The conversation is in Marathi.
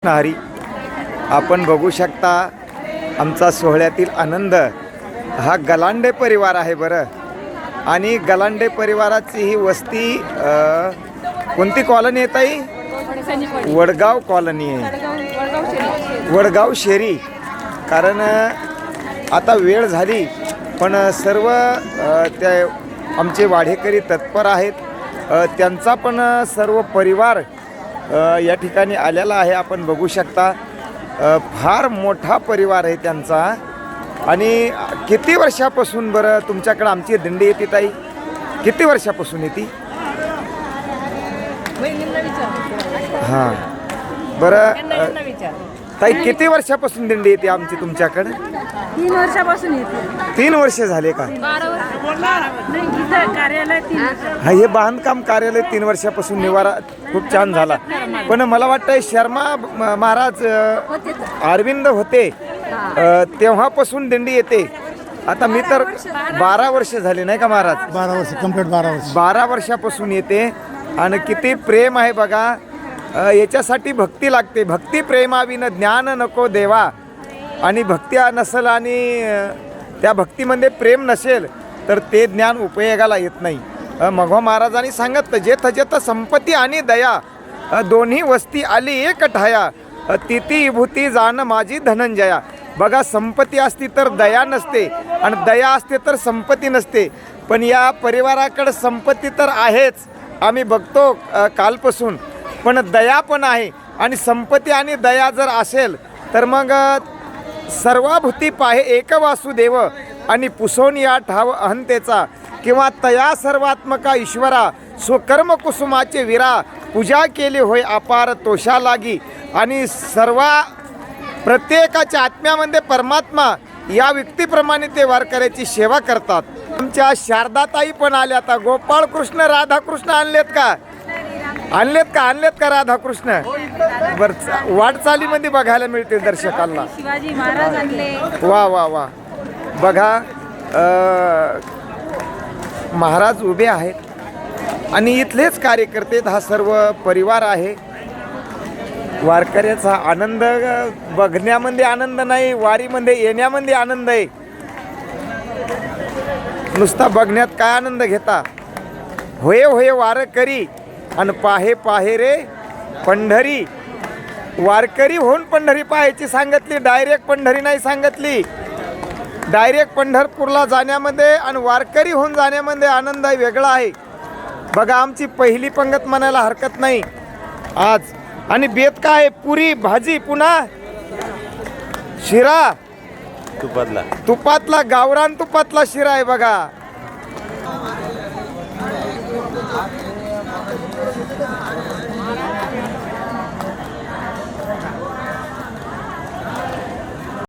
कृष्ण हरी. आपण बघू शकता आमचा सोहळ्यातील आनंद हा गलांडे परिवार आहे बरं. आणि गलांडे परिवाराची ही वस्ती कोणती कॉलनी येत आहे? वडगाव कॉलनी आहे, वडगाव शेरी. कारण आता वेळ झाली पण सर्व त्या आमचे वाढेकरी तत्पर आहेत. त्यांचा पण सर्व परिवार या ठिकाणी आलेला आहे. आपण बघू शकता फार मोठा परिवार आहे त्यांचा. आणि किती वर्षापासून बरं तुमच्याकडे आमची दिंडी येते ताई? किती वर्षापासून येते? हां बरं ताई, किती वर्षापासून दिंडी येते आमची तुमच्याकडे? 3 वर्षापासून येते. 3 वर्ष झाले का? कार्यालय 3 वर्ष. हा, हे बांधकाम कार्यालय 3 वर्षापासून निवारा खूप छान झाला. पण मला वाटतं शर्मा महाराज अरविंद होते तेव्हापासून दिंडी येते. आता मी तर 12 वर्ष झाले नाही का महाराज? 12 वर्ष कंप्लीट 12 वर्ष. 12 वर्षापासून येते. आणि किती प्रेम आहे बघा. याच्यासाठी भक्ती लागते. भक्ती प्रेमाविन ज्ञान नको देवा. आणि भक्ती नसेल आणि त्या भक्तीमध्ये प्रेम नसेल तर ते ज्ञान उपयोगाला येत नाही. मघवा महाराजांनी सांगितलं, जेथ जेथ संपत्ती आणि दया दोन्ही वस्ती आली एक ठाया. तिती विभूती जाण माझी धनंजया. बघा, संपत्ती असती तर दया नसते आणि दया असते तर संपत्ती नसते. पण या परिवाराकडे संपत्ती तर आहेच, आम्ही बघतो कालपासून. पण दया पण आहे. आणि संपत्ती आणि दया जर असेल तर मग सर्वभूती पाहे एक वासुदेव. आणि पुसवून या ठाव अहंतेचा. किंवा तया सर्वात्मका ईश्वरा स्वकर्म कुसुमाचे विरा. पूजा केली होय अपार तोषा लागी. आणि सर्व प्रत्येकाच्या आत्म्यामध्ये परमात्मा या व्यक्तीप्रमाणे ते वारकऱ्याची सेवा करतात. आमच्या शारदाताई पण आल्या. आता गोपाळ कृष्ण राधाकृष्ण आणलेत का? आणलेत का राधाकृष्ण? बरं, वाटचालीमध्ये बघायला मिळतील दर्शकांना. शिवाजी महाराज आणले. वा वा वा. बघा, महाराज उभे आहेत आणि इथलेच कार्यकर्ते. हा सर्व परिवार आहे. वारकऱ्याचा आनंद बघण्यामध्ये आनंद नाही, वारीमध्ये येण्यामध्ये आनंद आहे. नुसता बघण्यात काय आनंद घेता? होय होय वारकरी आणि पाहे पाहे रे पंढरी. वारकरी होऊन पंढरी पाहायची सांगितली, डायरेक्ट पंढरी नाही सांगितली. डायरेक्ट पंढरपूरला जाण्यामध्ये आणि वारकरी होऊन जाण्यामध्ये आनंद आहे, वेगळा आहे. बघा, आमची पहिली पंगत म्हणायला हरकत नाही आज. आणि बेत काय? पुरी भाजी, पुन्हा शिरा तुपातला गावरान तुपातला शिरा आहे बघा.